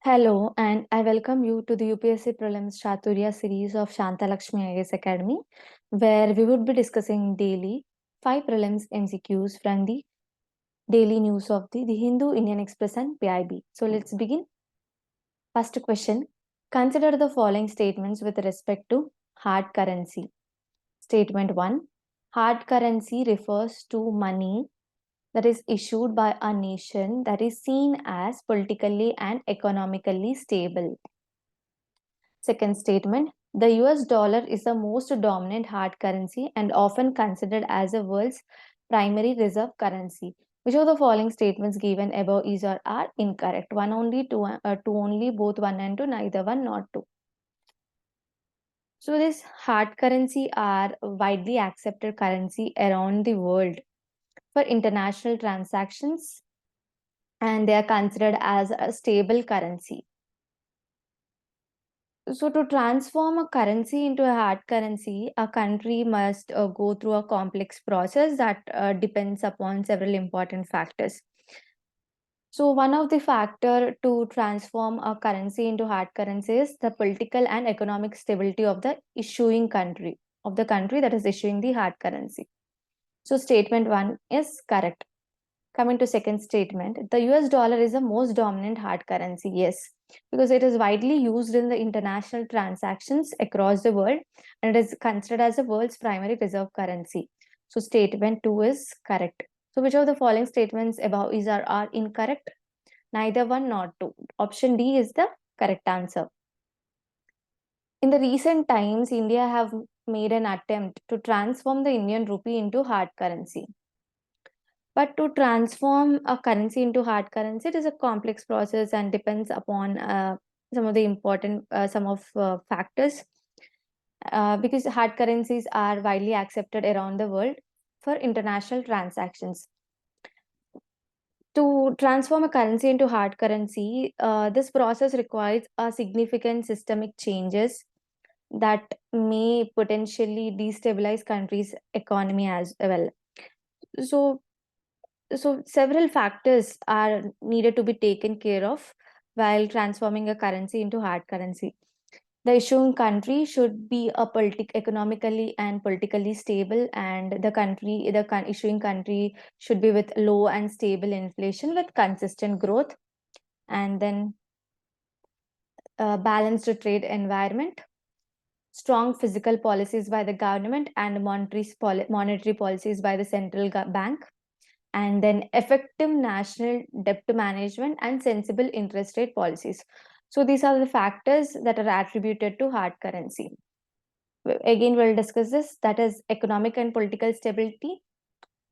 Hello, and I welcome you to the UPSC Prelims Chaturya series of Shantha Lakshmi IAS Academy, where we would be discussing daily 5 Prelims MCQs from the daily news of the Hindu, Indian Express, and PIB. So let's begin. First question: consider the following statements with respect to hard currency. Statement 1: hard currency refers to money that is issued by a nation that is seen as politically and economically stable. Second statement: the US dollar is the most dominant hard currency and often considered as the world's primary reserve currency. Which of the following statements given above is or are incorrect? One only, two only, both one and two, neither one, not two. So this hard currency are widely accepted currency around the world for international transactions, and they are considered as a stable currency. So to transform a currency into a hard currency, a country must go through a complex process that depends upon several important factors. So one of the factor to transform a currency into hard currency is the political and economic stability of the issuing country, of the country that is issuing the hard currency. So statement 1 is correct. Coming to second statement, the US dollar is the most dominant hard currency. Yes, because it is widely used in the international transactions across the world and it is considered as the world's primary reserve currency. So statement 2 is correct. So which of the following statements above is or are incorrect? Neither one nor two. Option D is the correct answer. In the recent times, India have made an attempt to transform the Indian rupee into hard currency. But to transform a currency into hard currency, it is a complex process and depends upon some of the important factors. Because hard currencies are widely accepted around the world for international transactions. To transform a currency into hard currency, this process requires a significant systemic changes that may potentially destabilize countries' economy as well. So several factors are needed to be taken care of while transforming a currency into hard currency. The issuing country should be economically and politically stable, and the issuing country should be with low and stable inflation with consistent growth, and then balanced trade environment, strong fiscal policies by the government, and monetary policies by the central bank, and then effective national debt management and sensible interest rate policies. So these are the factors that are attributed to hard currency. Again, we'll discuss this. That is economic and political stability,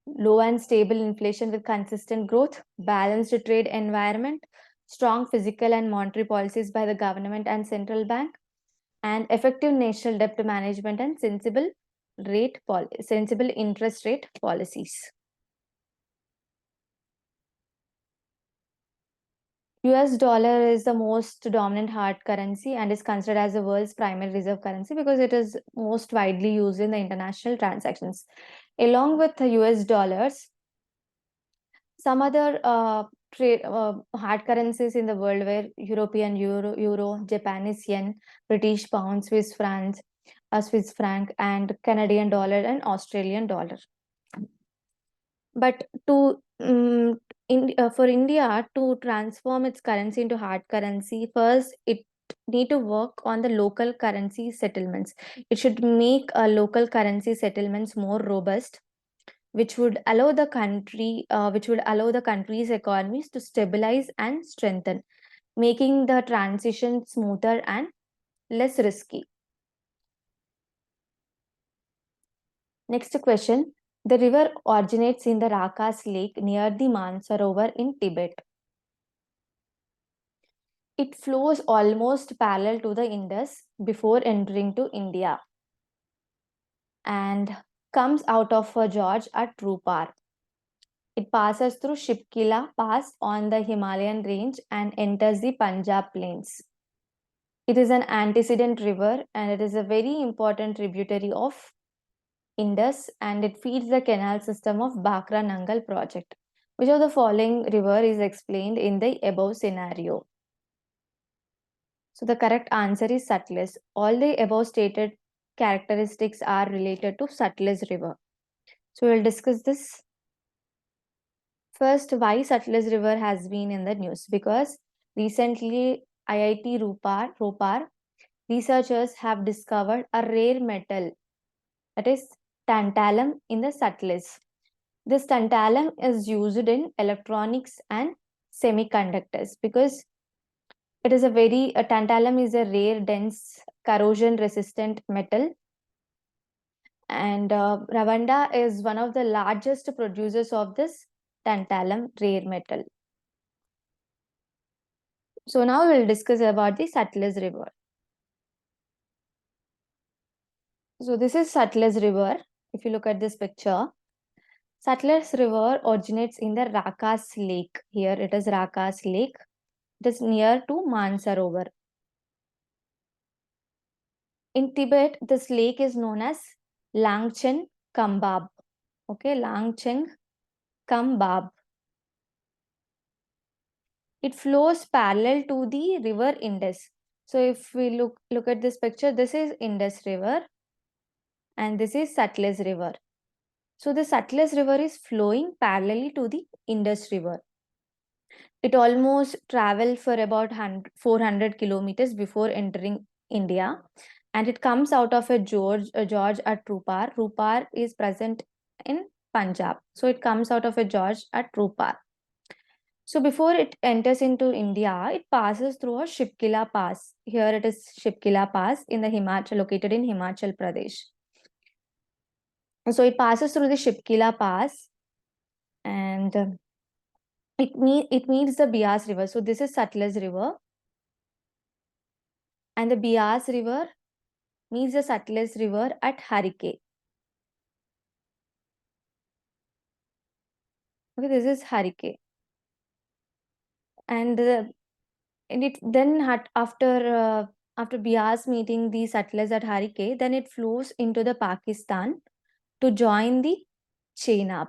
low and stable inflation with consistent growth, balanced trade environment, strong fiscal and monetary policies by the government and central bank, and effective national debt management and sensible interest rate policies. US dollar is the most dominant hard currency and is considered as the world's primary reserve currency because it is most widely used in the international transactions. Along with the US dollars, some other hard currencies in the world were European euro, Japanese yen, British pound, Swiss franc, and Canadian dollar and Australian dollar. But for India to transform its currency into hard currency, first it need to work on the local currency settlements. It should make local currency settlements more robust, which would allow the country's economies to stabilize and strengthen, making the transition smoother and less risky. Next question. The river originates in the Rakas Lake near the Mansarovar in Tibet. It flows almost parallel to the Indus before entering to India and comes out of a gorge at Rupar. It passes through Shipkila Pass on the Himalayan range and enters the Punjab plains. It is an antecedent river and it is a very important tributary of Indus, and it feeds the canal system of Bakra Nangal project. Which of the following river is explained in the above scenario? So the correct answer is Satluj. All the above stated characteristics are related to Satluj River. So we'll discuss this. First, why Satluj River has been in the news? Because recently IIT Ropar researchers have discovered a rare metal, that is tantalum, in the Satluj. This tantalum is used in electronics and semiconductors because it is tantalum is a rare, dense, corrosion resistant metal, and Rwanda is one of the largest producers of this tantalum rare metal. So now we'll discuss about the Satluj River. So this is Satluj River. If you look at this picture, Satluj River originates in the Rakas Lake. Here it is Rakas Lake. It is near to Mansarovar. In Tibet, this lake is known as Langchen Kambab. Okay, Langchen Kambab. It flows parallel to the river Indus. So if we look at this picture, this is Indus River and this is Satluj River. So the Satluj River is flowing parallelly to the Indus River. It almost traveled for about 400 kilometers before entering India, and it comes out of a gorge at Rupar. Rupar is present in Punjab. So it comes out of a gorge at Rupar. So before it enters into India, it passes through a Shipkila Pass. Here it is Shipkila Pass in the located in Himachal Pradesh. So it passes through the Shipkila Pass, and it meets the Bias River. So this is Satluj River, and the Bias River meets the Satluj River at Harike. Okay, this is Harike, and it then after Bias meeting the Satluj at Harike, then it flows into the Pakistan to join the Chenab.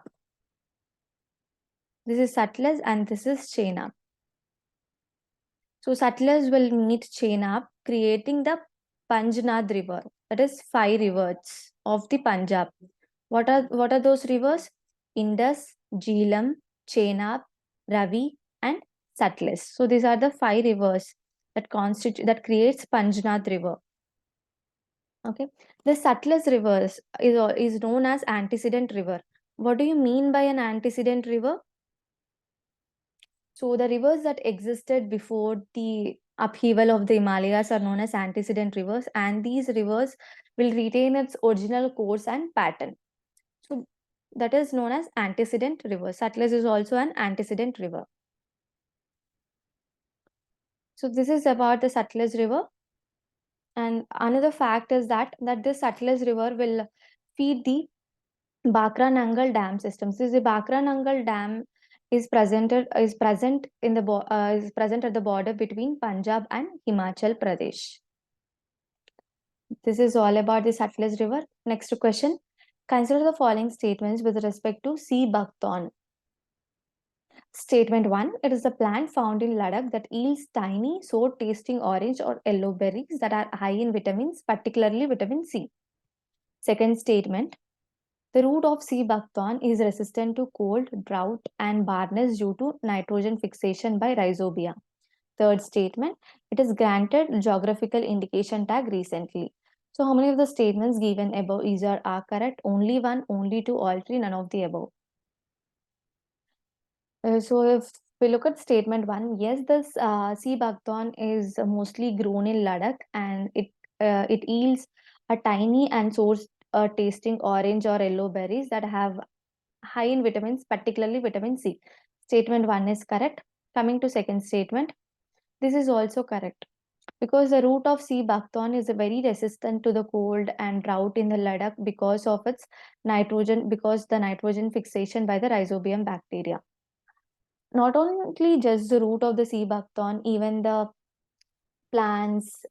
This is Satluj and this is Chenab. So Satluj will meet Chenab, creating the Panjnad River. That is 5 rivers of the Punjab. What are those rivers? Indus, Jhelum, Chenab, Ravi, and Satluj. So these are the 5 rivers that creates Panjnad River. Okay, the Satluj River is known as antecedent river. What do you mean by an antecedent river? So the rivers that existed before the upheaval of the Himalayas are known as antecedent rivers, and these rivers will retain its original course and pattern. So that is known as antecedent river. Satluj is also an antecedent river. So this is about the Satluj River. And another fact is that this Satluj River will feed the Bakra Nangal dam systems. This is the Bakra Nangal dam is present at the border between Punjab and Himachal Pradesh. This is all about the Satluj River. Next question. Consider the following statements with respect to sea buckthorn. Statement 1. It is a plant found in Ladakh that yields tiny, sour-tasting orange or yellow berries that are high in vitamins, particularly vitamin C. Second statement. The root of sea buckthorn is resistant to cold, drought, and barrenness due to nitrogen fixation by rhizobia. Third statement, it is granted geographical indication tag recently. So how many of the statements given above either are correct? Only one, only two, all three, none of the above. So if we look at statement 1, yes, this sea buckthorn is mostly grown in Ladakh, and it yields a tiny and sour tasting orange or yellow berries that have high in vitamins, particularly vitamin C. Statement 1 is correct. Coming to second statement, this is also correct because the root of sea buckthorn is very resistant to the cold and drought in the Ladakh because of its the nitrogen fixation by the rhizobium bacteria. Not only just the root of the sea buckthorn, even the plants,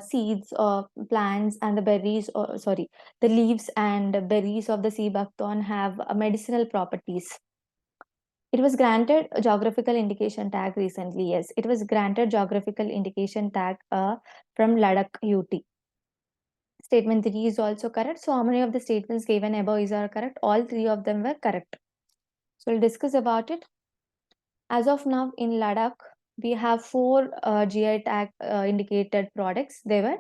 seeds of plants and the the leaves and berries of the sea buckthorn have medicinal properties. It was granted a geographical indication tag recently. Yes, it was granted geographical indication tag from Ladakh UT. Statement 3 is also correct. So how many of the statements given above are correct? All 3 of them were correct. So we'll discuss about it. As of now in Ladakh, we have 4 GI tag indicated products. They were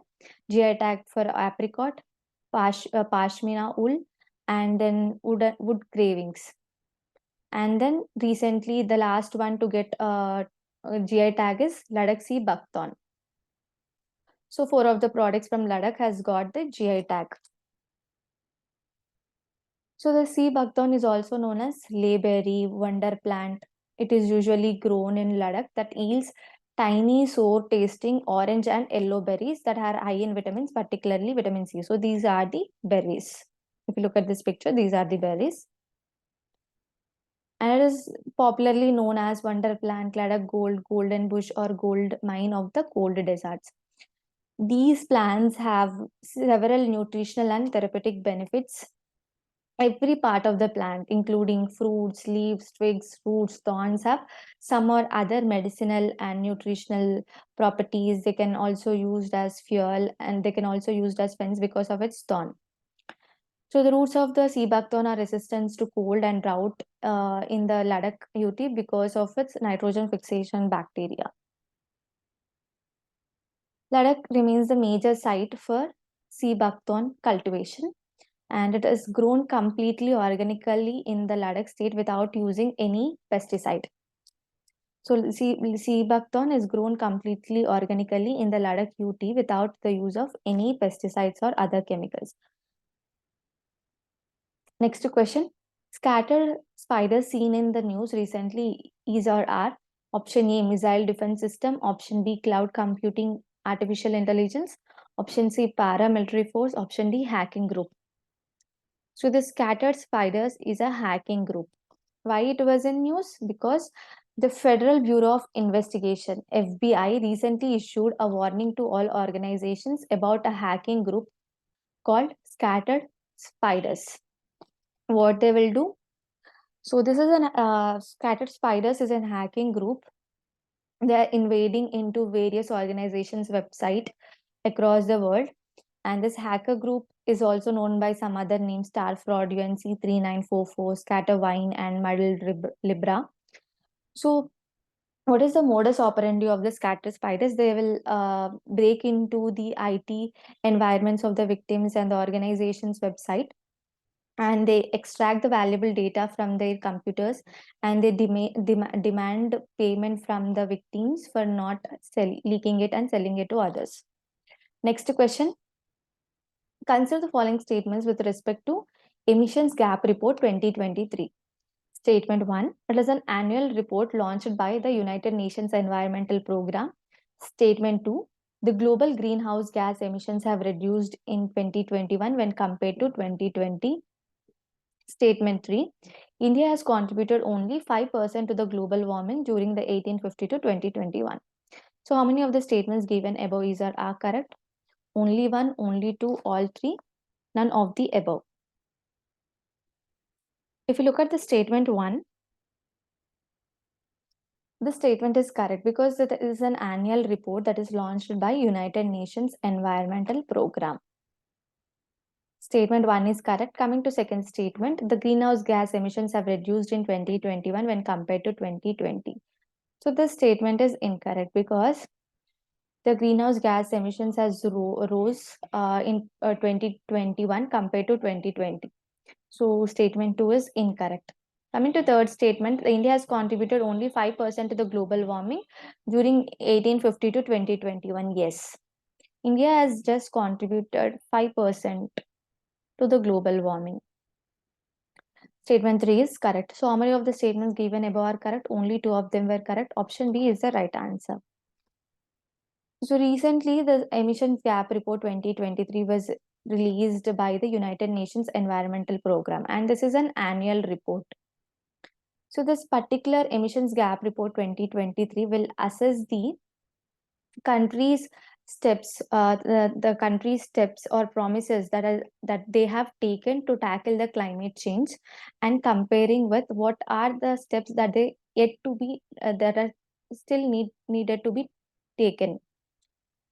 GI tag for apricot, pashmina wool, and then wood carvings. And then recently the last one to get a GI tag is Ladakh Sea Buckthorn. So 4 of the products from Ladakh has got the GI tag. So the sea buckthorn is also known as layberry wonder plant. It is usually grown in Ladakh that yields tiny sour tasting orange and yellow berries that are high in vitamins, particularly vitamin C. So these are the berries. If you look at this picture, these are the berries. And it is popularly known as wonder plant, Ladakh gold, golden bush or gold mine of the cold deserts. These plants have several nutritional and therapeutic benefits. Every part of the plant, including fruits, leaves, twigs, roots, thorns, have some or other medicinal and nutritional properties. They can also used as fuel, and they can also used as fence because of its thorn. So the roots of the sea buckthorn are resistant to cold and drought in the Ladakh UT because of its nitrogen fixation bacteria. Ladakh remains the major site for sea buckthorn cultivation, and it is grown completely organically in the Ladakh state without using any pesticide. So sea buckthorn is grown completely organically in the Ladakh UT without the use of any pesticides or other chemicals. Next question. Scattered spiders seen in the news recently is or are? Option A, missile defense system. Option B, cloud computing artificial intelligence. Option C, paramilitary force. Option D, hacking group. So the scattered spiders is a hacking group. Why it was in news? Because the Federal Bureau of Investigation, FBI, recently issued a warning to all organizations about a hacking group called Scattered Spiders. What they will do? So this is an Scattered Spiders is an hacking group. They are invading into various organizations' website across the world. And this hacker group is also known by some other names: Star Fraud, UNC 3944, Scatterwine, and Muddled Libra. So what is the modus operandi of the Scattered Spiders? They will break into the IT environments of the victims and the organization's website, and they extract the valuable data from their computers, and they demand payment from the victims for not leaking it and selling it to others. Next question. Consider the following statements with respect to Emissions Gap Report 2023. Statement 1. It is an annual report launched by the United Nations Environmental Program. Statement 2. The global greenhouse gas emissions have reduced in 2021 when compared to 2020. Statement 3. India has contributed only 5% to the global warming during the 1850 to 2021. So how many of the statements given above are correct? Only one, only two, all three, none of the above. If you look at the statement 1, the statement is correct because it is an annual report that is launched by United Nations Environmental Program. Statement 1 is correct. Coming to second statement, the greenhouse gas emissions have reduced in 2021 when compared to 2020. So this statement is incorrect because the greenhouse gas emissions has rose in 2021 compared to 2020. So statement 2 is incorrect. Coming to third statement, India has contributed only 5% to the global warming during 1850 to 2021. Yes, India has just contributed 5% to the global warming. Statement 3 is correct. So how many of the statements given above are correct? Only 2 of them were correct. Option B is the right answer. So recently, the Emissions Gap Report 2023 was released by the United Nations Environmental Program, and this is an annual report. So this particular Emissions Gap Report 2023 will assess the country's steps, the country's steps or promises that they have taken to tackle the climate change, and comparing with what are the steps that they yet to be that are still needed to be taken.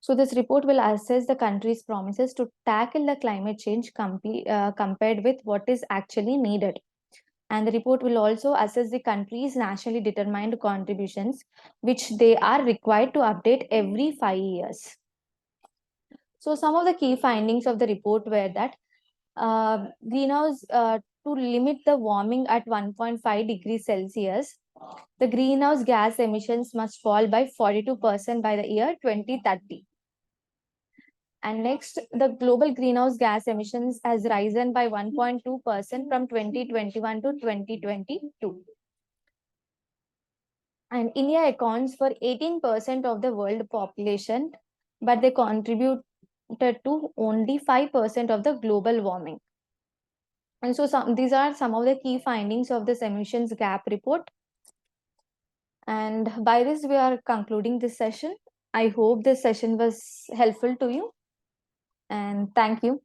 So this report will assess the country's promises to tackle the climate change compared with what is actually needed. And the report will also assess the country's nationally determined contributions, which they are required to update every 5 years. So some of the key findings of the report were that greenhouse to limit the warming at 1.5 degrees Celsius, the greenhouse gas emissions must fall by 42% by the year 2030. And next, the global greenhouse gas emissions has risen by 1.2% from 2021 to 2022. And India accounts for 18% of the world population, but they contribute to only 5% of the global warming. And so these are some of the key findings of this emissions gap report. And by this, we are concluding this session. I hope this session was helpful to you. And thank you.